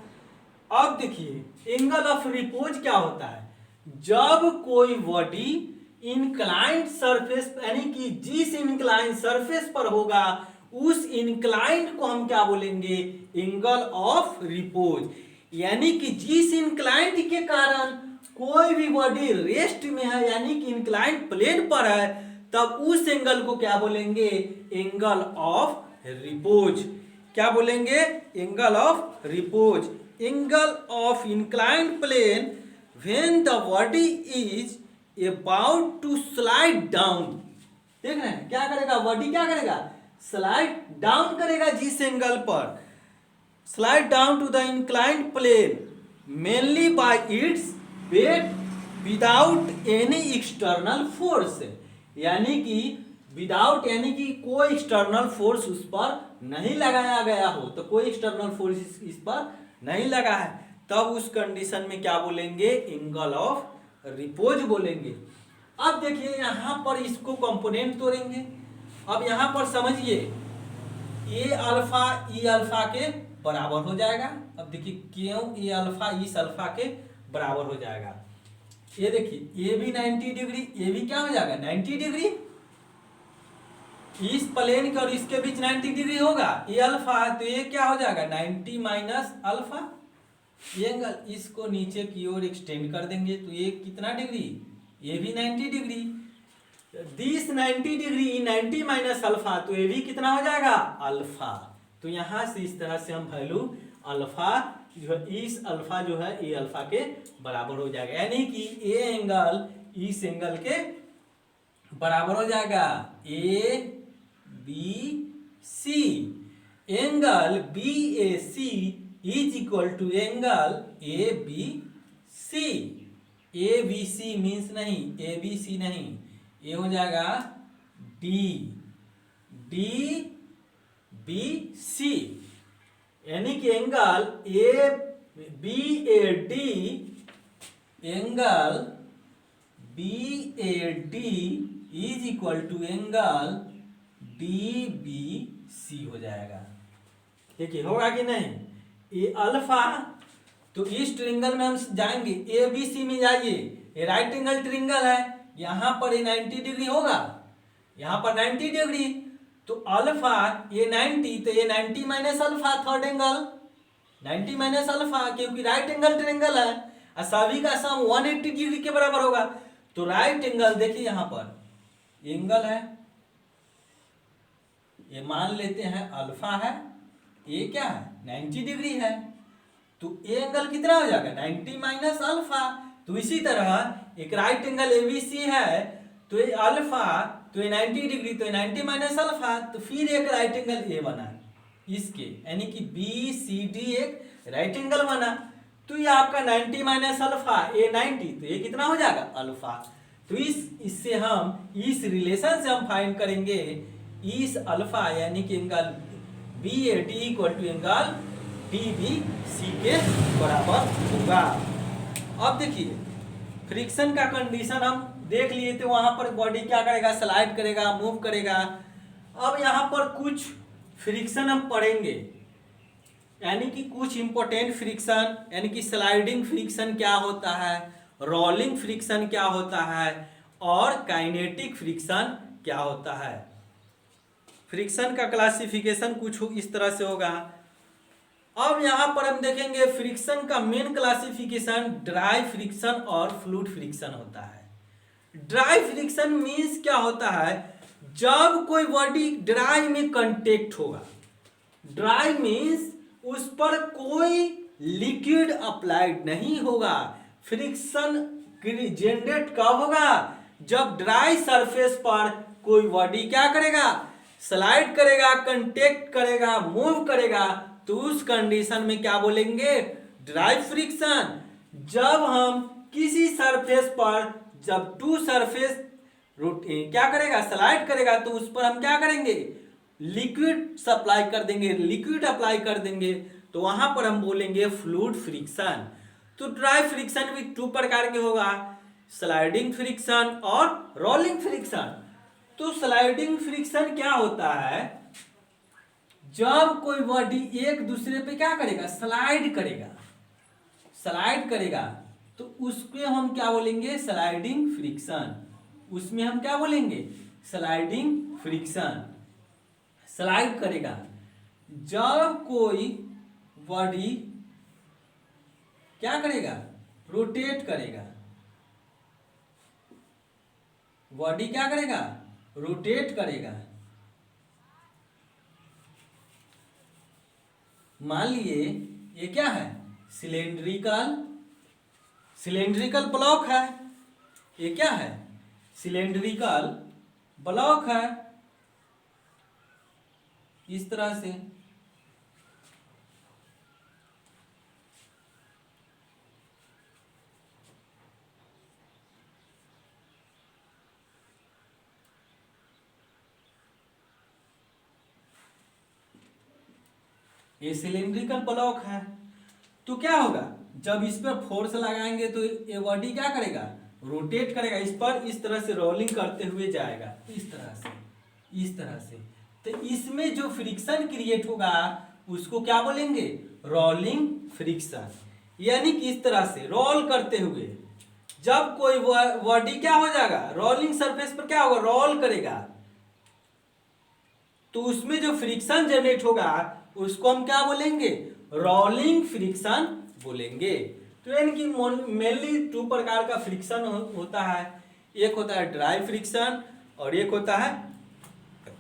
अब देखिए एंगल ऑफ रिपोज क्या होता है? जब कोई बॉडी इंक्लाइंड सरफेस, यानी कि जिस इंक्लाइंड सरफेस पर होगा उस इंक्लाइंड को हम क्या बोलेंगे? Angle of repose. यानी कि जिस इंक्लाइंड के कारण कोई भी बॉडी रेस्ट में है, यानी कि इंक्लाइंड प्लेन पर है, तब उस एंगल को क्या बोलेंगे? Angle of repose. क्या बोलेंगे? Angle of repose. Angle of inclined plane when the body is about to slide down. देख रहे हैं क्या करेगा? बॉडी क्या करेगा? स्लाइड डाउन करेगा जिस एंगल पर, slide down to the inclined plane mainly by its weight without any external force. यानी कि विदाउट, यानी कि कोई एक्सटर्नल फोर्स उस पर नहीं लगाया गया हो, तो कोई एक्सटर्नल फोर्स इस पर नहीं लगा है, तब उस कंडीशन में क्या बोलेंगे? एंगल ऑफ रिपोज बोलेंगे। अब देखिए यहां पर इसको कंपोनेंट तोड़ेंगे। अब यहां पर समझिए ए अल्फा ई अल्फा के बराबर हो जाएगा। अब देखिए क्यों ए अल्फा इस अल्फा के बराबर हो जाएगा। ये देखिए ये भी 90 डिग्री, ये भी क्या हो जाएगा? 90 डिग्री। इस प्लेन के और इसके बीच 90 डिग्री होगा। ये अल्फा तो ये क्या हो जाएगा? 90 माइनस अल्फा। ये एंगल इसको नीचे की ओर एक्सटेंड कर देंगे तो ये कितना डिग्री? ये भी 90 degree. This 90 degree 90 minus alpha, तो ये भी कितना हो जाएगा? अल्फा। तो यहां से इस तरह से हम वैल्यू अल्फा जो है, इस अल्फा जो है ये अल्फा के बराबर हो जाएगा। यानी कि ये एंगल इस एंगल के बराबर हो जाएगा। A B C angle B A C is equal to angle A B C. A B C means नहीं, ए बी सी नहीं, ये हो जाएगा डी डी बी सी। यानी कि angle A B A D, angle B A D is equal to angle D B C हो जाएगा। देखिए होगा कि नहीं? ये अल्फा, तो इस ट्रिंगल में हम जाएंगे, ए बी सी में जाइए, ये राइट एंगल ट्रिंगल है, यहां पर ये 90 डिग्री होगा, यहां पर 90 डिग्री, तो अल्फा ये 90, तो ये 90 minus alpha third angle 90 minus alpha, क्योंकि राइट एंगल ट्रिंगल है और सभी का सम 180 डिग्री के बराबर होगा। तो राइट एंगल देखिए यहां पर एंगल है, ये मान लेते हैं अल्फा है, ये क्या है? 90 डिग्री है, तो ये एंगल कितना हो जाएगा? 90 माइनस अल्फा। तो इसी तरह एक राइट एंगल एबीसी है, तो ये अल्फा, तो ये 90 डिग्री, तो ये 90 माइनस अल्फा, तो फिर एक राइट एंगल ए बना इसके, यानी कि बी सी डी एक राइट एंगल बना। तो ये आपका 90 माइनस अल्फा, ए 90, तो ये कितना हो जाएगा? अल्फा। तो इससे हम इस रिलेशन से हम फाइंड करेंगे इस अल्फा, यानी कि angle B A D equal to angle D B C के बराबर होगा। अब देखिए फ्रिक्शन का कंडीशन हम देख लिए थे, वहां पर बॉडी क्या करेगा? स्लाइड करेगा, मूव करेगा। अब यहां पर कुछ फ्रिक्शन हम पढ़ेंगे, यानी कि कुछ इंपॉर्टेंट फ्रिक्शन, यानी कि स्लाइडिंग फ्रिक्शन क्या होता है, रोलिंग फ्रिक्शन क्या होता है, और काइनेटिक फ्रिक्शन क्या होता है। फ्रिक्शन का क्लासिफिकेशन कुछ इस तरह से होगा। अब यहां पर हम देखेंगे फ्रिक्शन का मेन क्लासिफिकेशन ड्राई फ्रिक्शन और फ्लूइड फ्रिक्शन होता है। ड्राई फ्रिक्शन मींस क्या होता है, जब कोई बॉडी ड्राई में कांटेक्ट होगा, ड्राई मींस उस पर कोई लिक्विड अप्लाइड नहीं होगा। फ्रिक्शन जनरेट कब होगा, जब ड्राई सरफेस पर कोई बॉडी क्या करेगा, स्लाइड करेगा, कांटेक्ट करेगा, मूव करेगा, तो उस कंडीशन में क्या बोलेंगे, ड्राई फ्रिक्शन। जब हम किसी सरफेस पर, जब टू सरफेस क्या करेगा, स्लाइड करेगा, तो उस पर हम क्या करेंगे, लिक्विड सप्लाई कर देंगे, लिक्विड अप्लाई कर देंगे, तो वहां पर हम बोलेंगे फ्लूइड फ्रिक्शन। तो ड्राई फ्रिक्शन भी दो प्रकार के होगा, स्लाइडिंग फ्रिक्शन और रोलिंग फ्रिक्शन। तो स्लाइडिंग फ्रिक्शन क्या होता है, जब कोई बॉडी एक दूसरे पे क्या करेगा, स्लाइड करेगा, स्लाइड करेगा, तो उसको हम क्या बोलेंगे, स्लाइडिंग फ्रिक्शन। उसमें हम क्या बोलेंगे, स्लाइडिंग फ्रिक्शन। स्लाइड करेगा, जब कोई बॉडी क्या करेगा, रोटेट करेगा, बॉडी क्या करेगा, रोटेट करेगा। मान लिए ये क्या है, सिलेंड्रिकल, सिलेंड्रिकल ब्लॉक है, ये क्या है, सिलेंड्रिकल ब्लॉक है, इस तरह से। ये सिलिंड्रिकल ब्लॉक है, तो क्या होगा, जब इस पर फोर्स लगाएंगे तो ये बॉडी क्या करेगा, रोटेट करेगा, इस पर इस तरह से रोलिंग करते हुए जाएगा, इस तरह से, इस तरह से। तो इसमें जो फ्रिक्शन क्रिएट होगा उसको क्या बोलेंगे, रोलिंग फ्रिक्शन। यानी कि इस तरह से रोल करते हुए जब कोई बॉडी क्या हो जाएगा, रोलिंग सरफेस पर क्या होगा, रोल करेगा, तो उसमें जो फ्रिक्शन जनरेट होगा उसको हम क्या बोलेंगे, रोलिंग फ्रिक्शन बोलेंगे। तो यानी कि मेनली दो प्रकार का फ्रिक्शन होता है, एक होता है ड्राई फ्रिक्शन और एक होता है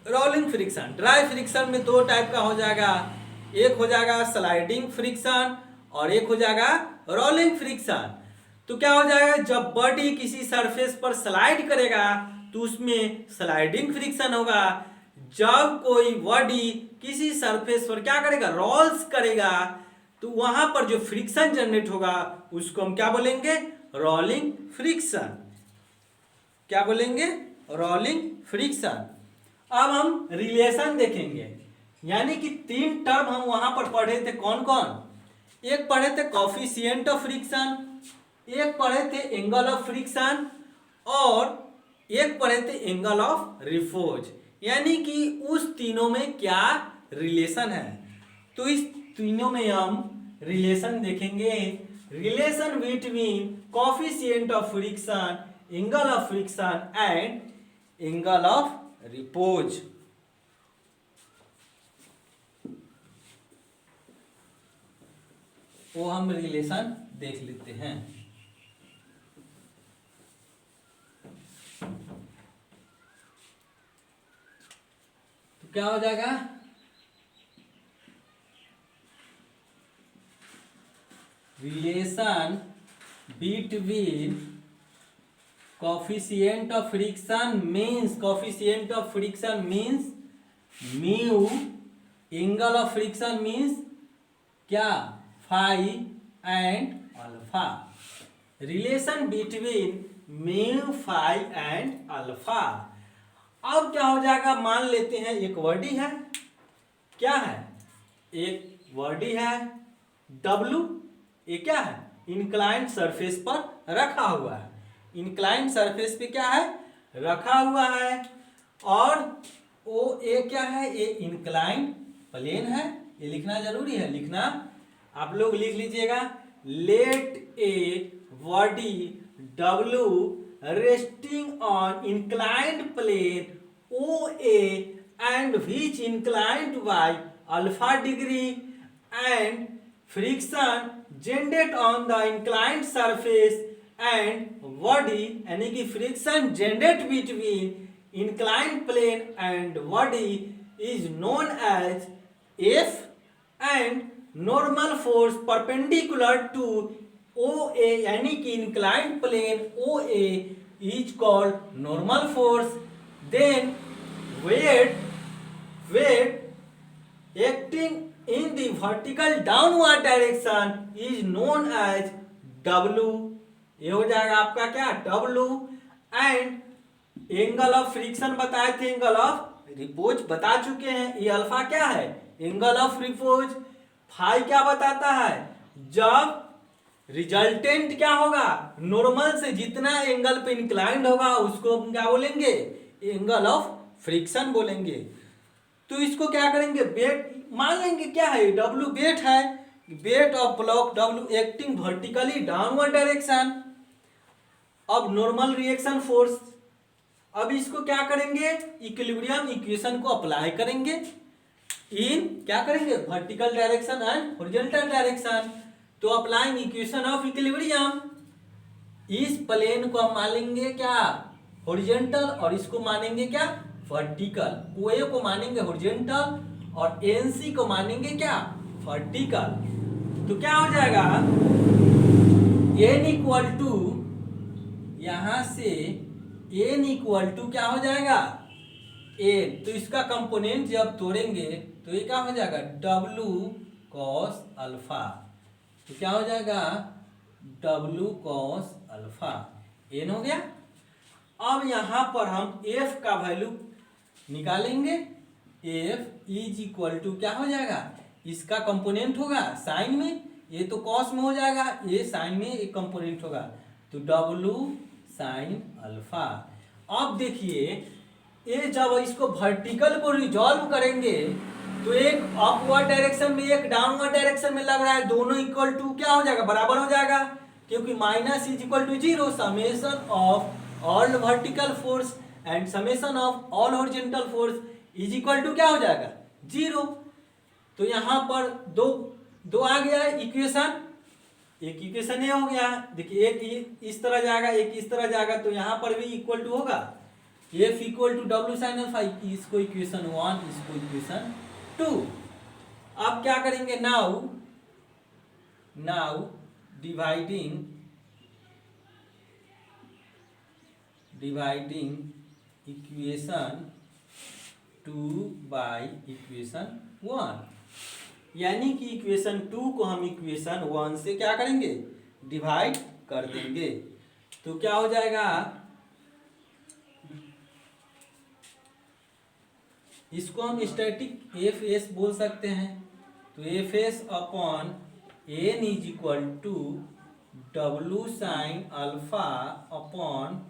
रोलिंग फ्रिक्शन। ड्राई फ्रिक्शन में दो टाइप का हो जाएगा, एक हो जाएगा स्लाइडिंग फ्रिक्शन और एक हो जाएगा रोलिंग फ्रिक्शन। तो क्या हो जाएगा, जब बॉडी किसी सरफेस पर स्लाइड करेगा तो उसमें स्लाइडिंग फ्रिक्शन होगा। जब कोई बॉडी किसी सरफेस पर क्या करेगा, रोल्स करेगा, तो वहां पर जो फ्रिक्शन जनरेट होगा उसको हम क्या बोलेंगे, रोलिंग फ्रिक्शन। क्या बोलेंगे, रोलिंग फ्रिक्शन। अब हम रिलेशन देखेंगे, यानी कि तीन टर्म हम वहां पर पढ़े थे, कौन कौन, एक पढ़े थे कोफिशिएंट ऑफ फ्रिक्शन, एक पढ़े थे एंगल ऑफ फ्रिक्शन और एक पढ़े थे एंगल ऑफ रिफोज। यानी कि उस तीनों में क्या रिलेशन है, तो इस तीनों में हम रिलेशन देखेंगे, relation between coefficient of friction, angle of friction and angle of repose. वो हम रिलेशन देख लेते हैं। तो क्या हो जाएगा, relation between coefficient of friction means, coefficient of friction means mu, angle of friction means क्या, phi and alpha. Relation between mu, phi and alpha. अब क्या हो जाएगा, मान लेते हैं एक बॉडी है, क्या है, एक बॉडी है W, ये क्या है, इंक्लाइंड सरफेस पर रखा हुआ है, इंक्लाइंड सरफेस पे क्या है, रखा हुआ है, और ओ ए क्या है, ये इंक्लाइंड प्लेन है, ये लिखना जरूरी है, लिखना आप लोग लिख लीजिएगा, let a body W resting on inclined plane OA and which inclined by alpha degree and friction generated on the inclined surface and body यानी कि friction generated between inclined plane and body is known as F and normal force perpendicular to OA यानी कि inclined plane OA is called normal force. Then weight acting in the vertical downward direction is known as W. ये हो जाएगा आपका क्या W. And angle of friction बताए थे, angle of repose बता चुके हैं. ये अल्फा क्या है, एंगल ऑफ रिपोज. फाई क्या बताता है, जब रिजल्टेंट क्या होगा, नॉर्मल से जितना एंगल पे इंक्लाइंड होगा उसको हम क्या बोलेंगे, एंगल ऑफ फ्रिक्शन बोलेंगे. तो इसको क्या करेंगे, वेट मान लेंगे क्या है, डब्ल्यू वेट है, weight of block W acting vertically downward direction. अब नॉर्मल रिएक्शन फोर्स, अब इसको क्या करेंगे, इक्विलिब्रियम इक्वेशन को अप्लाई करेंगे इन क्या करेंगे, vertical direction and horizontal direction. तो अप्लाइंग इक्वेशन ऑफ इक्विलिब्रियम, इस प्लेन को हम मान लेंगे क्या हॉरिजॉन्टल और इसको मानेंगे क्या वर्टिकल. ओए को मानेंगे हॉरिजॉन्टल और एनसी को मानेंगे क्या वर्टिकल. तो क्या हो जाएगा, एन इक्वल टू, यहां से एन इक्वल टू क्या हो जाएगा एन. तो इसका कंपोनेंट जब तोड़ेंगे तो ये क्या हो जाएगा डब्लू कॉस अल्फा. तो क्या हो जाएगा डब्लू कॉस अल्फा एन हो गया. अब यहां पर हम एफ का वैल्यू निकालेंगे. एफ इज इक्वल टू क्या हो जाएगा, इसका कंपोनेंट होगा साइन में, ये तो कॉस में हो जाएगा, ये साइन में एक कंपोनेंट होगा. तो डब्लू साइन अल्फा. अब देखिए ये जब इसको वर्टिकल को रिजॉल्व करेंगे तो एक अपवर्ड डायरेक्शन में एक डाउनवर्ड डायरेक्शन में लग रहा है, दोनों इक्वल टू क्या हो जाएगा बराबर हो जाएगा, क्योंकि minus is equal to zero. Summation of all vertical force and summation of all horizontal force is equal to क्या हो जाएगा जीरो. तो यहाँ पर दो आ गया है इक्वेशन, एक इक्वेशन ये हो गया. देखिए एक इस तरह जाएगा, एक इस तरह जाएगा, तो यहाँ पर भी इक्वल टू होगा F equal to W sine alpha. इसको इक्वेशन 1, इसको इक्वेशन 2. अब क्या करेंगे, now dividing equation 2 by equation 1, यानी कि इक्वेशन 2 को हम इक्वेशन 1 से क्या करेंगे डिवाइड कर देंगे. तो क्या हो जाएगा, इसको हम स्टैटिक एफ एस बोल सकते हैं. तो F S upon N is equal to W sine alpha upon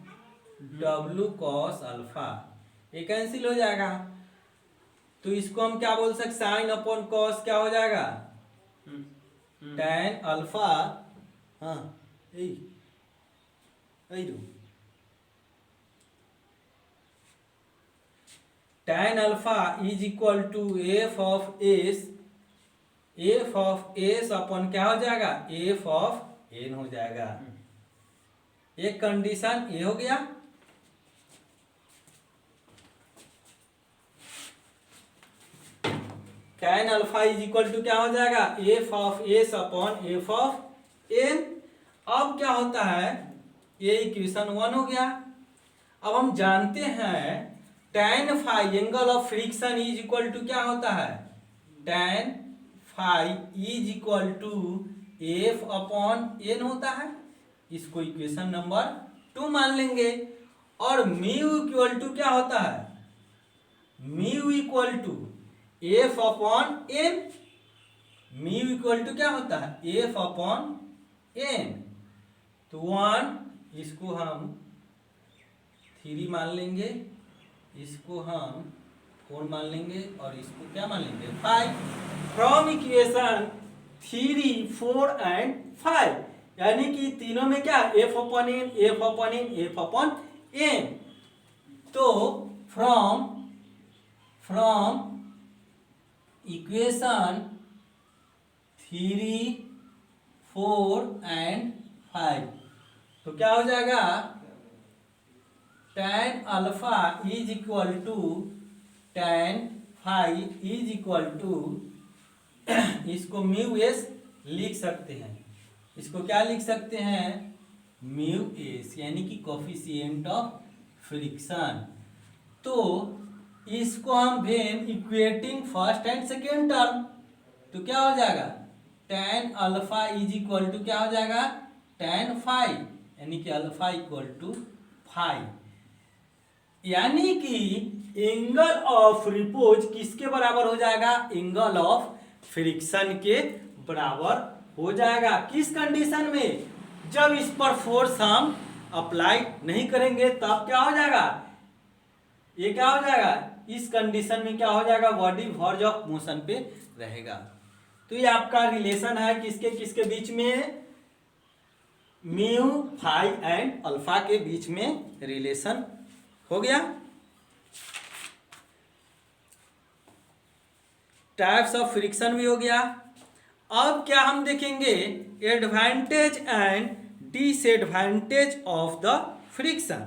W cos alpha. ये कैंसिल हो जाएगा. तो इसको हम क्या बोल सकते, साइन अपॉन कॉस क्या हो जाएगा tan अल्फा. हाँ tan alpha is equal to F of S upon क्या हो जाएगा एफ ऑफ एन हो जाएगा. एक कंडीशन ये हो गया. tan alpha is equal to क्या हो जाएगा F of S upon F of N. अब क्या होता है, ये इक्वेशन 1 हो गया. अब हम जानते हैं tan phi angle of friction is equal to क्या होता है, tan phi is equal to F upon N होता है. इसको इक्वेशन नंबर 2 मान लेंगे. और म्यू इक्वल टू क्या होता है, mu equal to F upon N. Mu equal to क्या होता है एफ अपॉन एन. तो 1, इसको हम 3 मान लेंगे, इसको हम 4 मान लेंगे और इसको क्या मान लेंगे 5. फ्रॉम इक्वेशन 3, 4 एंड 5, यानी कि तीनों में क्या F upon N, F upon N, F upon N. तो फ्रॉम फ्रॉम इक्वेशन 3, 4 एंड 5। तो क्या हो जाएगा, tan alpha is equal to tan five is equal to, इसको म्यू एस लिख सकते हैं, इसको क्या लिख सकते हैं, म्यू एस, यानी कि कोफिशिएंट ऑफ फ्रिक्शन। तो इसको हम when equating first and second term, तो क्या हो जाएगा, tan alpha is equal to क्या हो जाएगा, tan फाइव, यानी कि अल्फा इक्वल टू 5, यानी कि एंगल ऑफ रिपोज किसके बराबर हो जाएगा, एंगल ऑफ फ्रिक्शन के बराबर हो जाएगा। किस कंडीशन में, जब इस पर फोर्स हम अप्लाई नहीं करेंगे तब क्या हो जाएगा, ये क्या हो जाएगा, इस कंडीशन में क्या हो जाएगा, बॉडी वर्ज ऑफ मोशन पे रहेगा। तो ये आपका रिलेशन है किसके किसके बीच में, म्यू फाइव एंड अल्फा के बीच में रिलेशन हो गया। टाइप्स ऑफ फ्रिक्शन भी हो गया। अब क्या हम देखेंगे, advantage and disadvantage of the friction,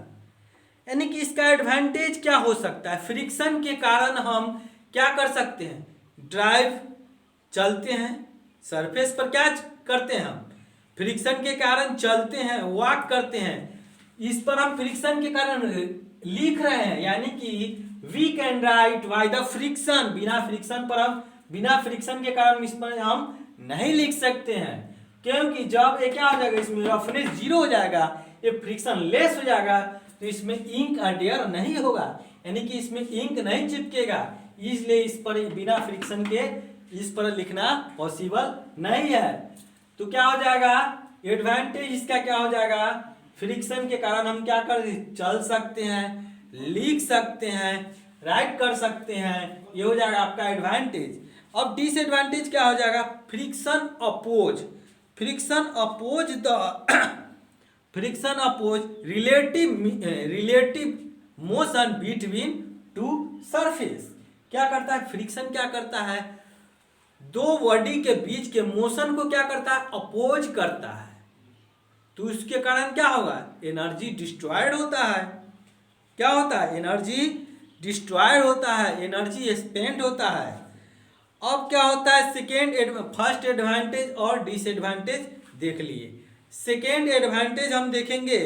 यानी कि इसका एडवांटेज क्या हो सकता है, फ्रिक्शन के कारण हम क्या कर सकते हैं, ड्राइव चलते हैं सरफेस पर, क्या करते हैं हम फ्रिक्शन के कारण चलते हैं, वॉक करते हैं, इस पर हम फ्रिक्शन के कारण लिख रहे हैं, यानी कि we can write by the friction, बिना फ्रिक्शन पर हम, बिना फ्रिक्शन के कारण इस पर हम नहीं लिख सकते हैं, क्योंकि जब ये क्या हो जाएगा, इसमें रफनेस जीरो हो जाएगा, ये फ्रिक्शन लेस हो जाएगा, तो इसमें इंक अडेयर नहीं होगा, यानी कि इसमें इंक नहीं चिपकेगा, इसलिए इस पर बिना फ्रिक्शन के इस पर लिखना पॉसिबल नहीं है। तो क्या हो जाएगा, एडवांटेज इसका क्या हो जाएगा, फ्रिक्शन के कारण हम क्या कर चल सकते हैं, लिख सकते हैं, राइट कर सकते हैं, ये हो जाएगा आपका एडवांटेज। अब डिसएडवांटेज क्या हो जाएगा, friction oppose, friction oppose the friction oppose relative motion between two surface. क्या करता है फ्रिक्शन, क्या करता है, दो बॉडी के बीच के मोशन को क्या करता है, अपोज करता है, तो इसके कारण क्या होगा, एनर्जी डिस्ट्रॉयड होता है, क्या होता है, एनर्जी डिस्ट्रॉयड होता है, एनर्जी स्पेंड होता है। अब क्या होता है, फर्स्ट एडवांटेज और डिसएडवांटेज देख लिए। सेकेंड एडवांटेज हम देखेंगे,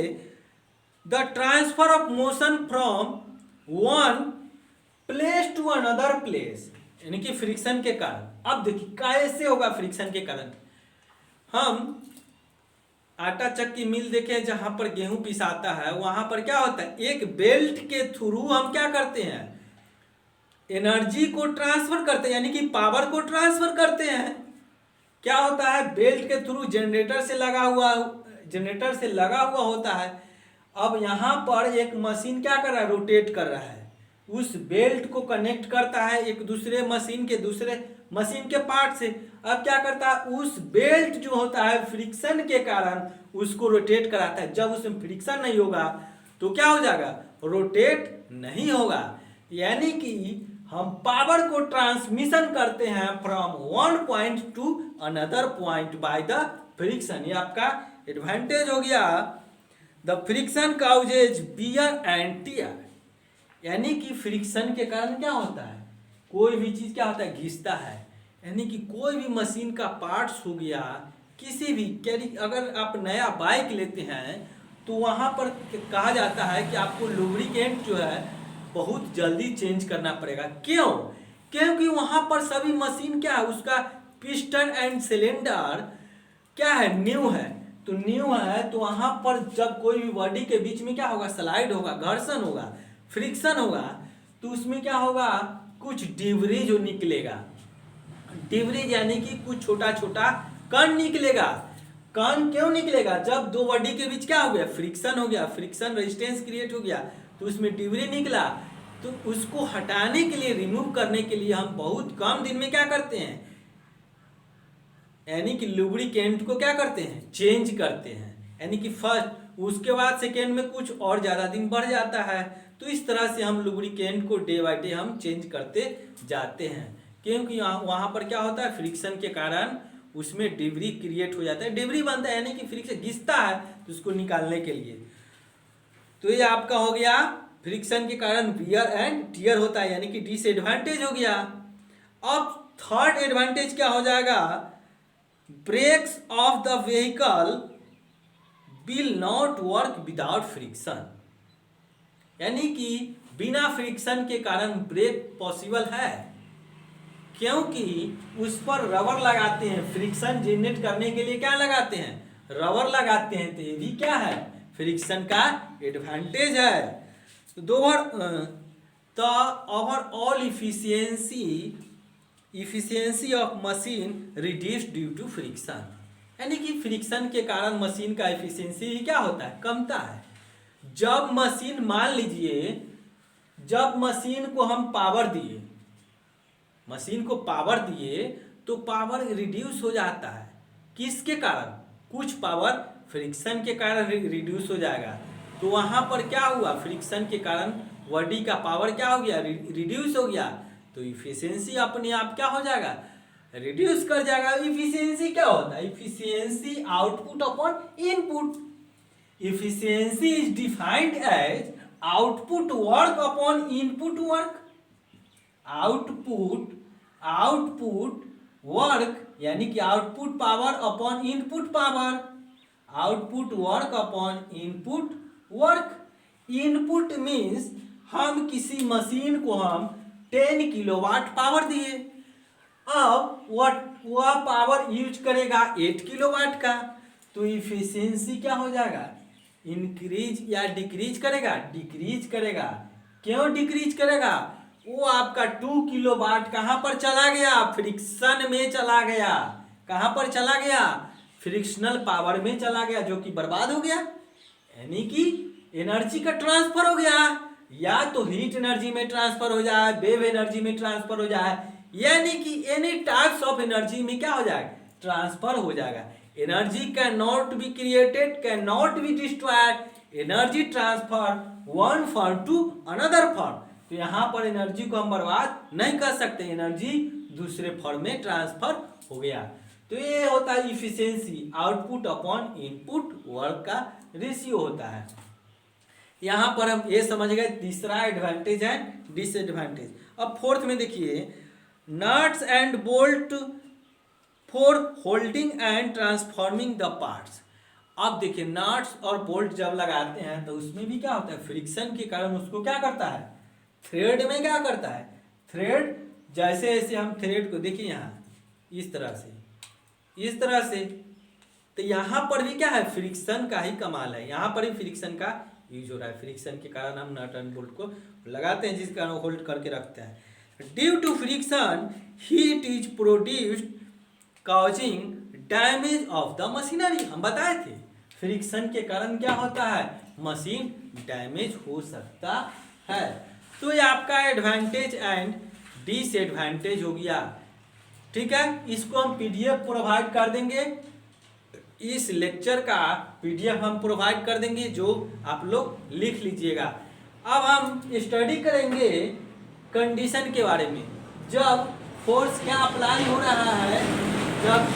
the transfer of motion from one place to another place, यानी कि फ्रिक्शन के कारण। अब देखिए कैसे होगा फ्रिक्शन के कारण, हम आटा चक्की मिल देखें जहां पर गेहूं पिसाता है, वहां पर क्या होता है, एक बेल्ट के थ्रू हम क्या करते हैं, एनर्जी को ट्रांसफर करते हैं, यानी कि पावर को ट्रांसफर करते हैं। क्या होता है, बेल्ट के थ्रू जनरेटर से लगा हुआ होता है। अब यहां पर एक मशीन क्या कर रहा है, रोटेट कर रहा है, उस बेल्ट को कनेक्ट करता है एक दूसरे मशीन के पार्ट से। अब क्या करता है, उस बेल्ट जो होता है फ्रिक्शन के कारण उसको रोटेट कराता है। जब उसमें फ्रिक्शन नहीं होगा तो क्या हो जाएगा, रोटेट नहीं होगा, यानी कि हम पावर को ट्रांसमिशन करते हैं from one point two another point by the friction. ये आपका एडवांटेज हो गया। The friction causes wear and tear, यानी कि फ्रिक्शन के कारण क्या होता है, कोई भी चीज क्या होता है, घिसता है, यानी कि कोई भी मशीन का पार्ट्स हो गया, किसी भी अगर आप नया बाइक लेते हैं तो वहां पर कहा जाता है कि आपको लुब्रिकेंट जो है बहुत जल्दी चेंज करना पड़ेगा। क्यों, क्योंकि वहां पर सभी मशीन क्या है, उसका पिस्टन एंड सिलेंडर क्या है, न्यू है, तो न्यू है, तो वहां पर जब कोई भी बॉडी के बीच में क्या होगा, स्लाइड होगा, घर्षण होगा, फ्रिक्शन होगा, तो उसमें क्या होगा, कुछ डिब्री जो निकलेगा, डिब्री यानी कि कुछ छोटा छोटा कण निकलेगा। कण क्यों निकलेगा, जब दो बॉडी के बीच क्या हो गया, फ्रिक्शन हो गया, फ्रिक्शन रेजिस्टेंस क्रिएट हो गया, तो उसमें डिब्री निकला, तो उसको हटाने के लिए, रिमूव करने के लिए हम बहुत कम दिन में क्या करते हैं, यानी कि लुब्रिकेंट को क्या करते हैं, चेंज करते हैं, यानी कि फर्स्ट, उसके बाद सेकेंड में कुछ और ज्यादा दिन बढ़ जाता है, तो इस तरह से हम लुब्रिकेंट को डे बाय डे हम चेंज करते जाते हैं, क्योंकि वहाँ पर क्या होता है, फ्रिक्शन के कारण उसमें डिब्री क्रिएट हो जाता है, डिब्री बनता है यानी कि फ्रिक्शन घिसता है, तो उसको निकालने के लिए। तो ये आपका हो गया फ्रिक्शन के कारण वियर एंड टियर होता है, यानी कि डिसएडवांटेज हो गया। अब थर्ड एडवांटेज क्या हो जाएगा, brakes of the vehicle will not work without friction, यानी कि बिना फ्रिक्शन के कारण ब्रेक पॉसिबल है, क्योंकि उस पर रबर लगाते हैं। फ्रिक्शन जनरेट करने के लिए क्या लगाते हैं, रबर लगाते हैं, तो ये भी क्या है, फ्रिक्शन का एडवांटेज है। तो overall efficiency of machine reduce due to friction, यानी कि फ्रिक्शन के कारण मशीन का एफिशिएंसी क्या होता है, कमता है। जब मशीन, मान लीजिए जब मशीन को हम पावर दिए, मशीन को पावर दिए तो पावर रिड्यूस हो जाता है, किसके कारण, कुछ पावर फ्रिक्शन के कारण रिड्यूस हो जाएगा। तो वहां पर क्या हुआ, फ्रिक्शन के कारण बॉडी का पावर क्या हो गया, रिड्यूस हो गया, तो इफिशियंसी अपने आप क्या हो जाएगा, रिड्यूस कर जाएगा। इफिशियंसी क्या होता है, efficiency output upon input. Efficiency is defined as output work upon input work. Output work यानी कि output power upon input power, output work upon input work. Input means हम किसी मशीन को हम 10 किलोवाट पावर दिए, अब वह पावर यूज करेगा 8 किलोवाट का, तो इफिशियंसी क्या हो जाएगा, इंक्रीज या डिक्रीज करेगा, डिक्रीज करेगा। क्यों डिक्रीज करेगा, वो आपका 2 किलोवाट कहां पर चला गया, फ्रिक्शन में चला गया। कहां पर चला गया, फ्रिक्शनल पावर में चला गया, जो कि बर्बाद हो गया, यानी कि एनर्जी का ट्रांसफर हो गया, या तो हीट एनर्जी में ट्रांसफर हो जाए, वेव एनर्जी में ट्रांसफर हो जाए, यानी कि एनी टाइप्स ऑफ एनर्जी में क्या हो जाएगा, ट्रांसफर हो जाएगा। Energy can not be created, can not be destroyed, energy transfer one form to another form. तो यहाँ पर एनर्जी को हम बर्बाद नहीं कर सकते, एनर्जी दूसरे फॉर्म में ट्रांसफर हो गया। तो ये होता है efficiency, output upon input work का रेशियो होता है। यहाँ पर हम ये समझ गए, तीसरा एडवांटेज है डिसएडवांटेज। अब फोर्थ में देखिए, nuts and bolt for holding and transforming the parts. अब देखिए नट्स और बोल्ट जब लगाते हैं तो उसमें भी क्या होता है, फ्रिक्शन के कारण उसको क्या करता है, थ्रेड में क्या करता है, थ्रेड जैसे ऐसे हम थ्रेड को देखिए यहाँ इस तरह से, तो यहाँ पर भी क्या है, फ्रिक्शन का ही कमाल है, यहाँ पर भी फ्रिक्शन का यूज हो रहा है। फ्रिक्शन के कारण हम नट एंड बोल्ट को लगाते हैं, जिस कारण होल्ड करके रखते हैं। Due to friction heat is produced causing damage of the machinery. हम बताए थे फ्रिक्शन के कारण क्या होता है, मशीन डैमेज हो सकता है। तो ये आपका एडवांटेज एंड डिसएडवांटेज हो गया, ठीक है। इसको हम पीडीएफ प्रोवाइड कर देंगे, इस लेक्चर का पीडीएफ हम प्रोवाइड कर देंगे, जो आप लोग लिख लीजिएगा। अब हम स्टडी करेंगे कंडीशन के बारे में, जब फोर्स क्या अप्लाई हो रहा है, जब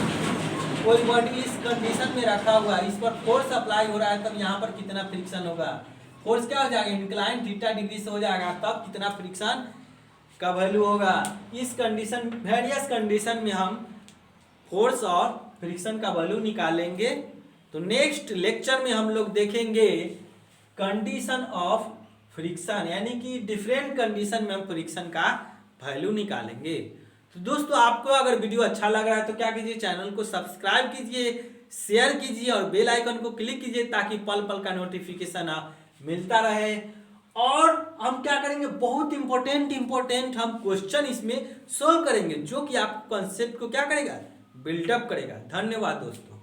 कोई बॉडी इस कंडीशन में रखा हुआ है, इस पर फोर्स अप्लाई हो रहा है, तब यहाँ पर कितना फ्रिक्शन होगा, फोर्स क्या हो जाएगा, इंक्लाइन थीटा डिग्री से हो जाएगा, तब कितना फ्रिक्शन का वैल्यू होगा। इस कंडीशन, वेरियस कंडीशन में हम फोर्स और फ्रिक्शन का वैल्यू निकालेंगे। तो नेक्स्ट लेक्चर में हम लोग देखेंगे कंडीशन ऑफ फ्रिक्शन, यानी कि डिफरेंट कंडीशन में हम फ्रिक्शन का वैल्यू निकालेंगे। तो दोस्तों, आपको अगर वीडियो अच्छा लग रहा है तो क्या कीजिए, चैनल को सब्सक्राइब कीजिए, शेयर कीजिए और बेल आइकन को क्लिक कीजिए, ताकि पल पल का नोटिफिकेशन मिलता रहे। और हम क्या करेंगे, बहुत इंपॉर्टेंट हम क्वेश्चन इसमें सोल्व करेंगे, जो कि आप कॉन्सेप्ट को क्या करेगा, बिल्डअप करेगा। धन्यवाद दोस्तों।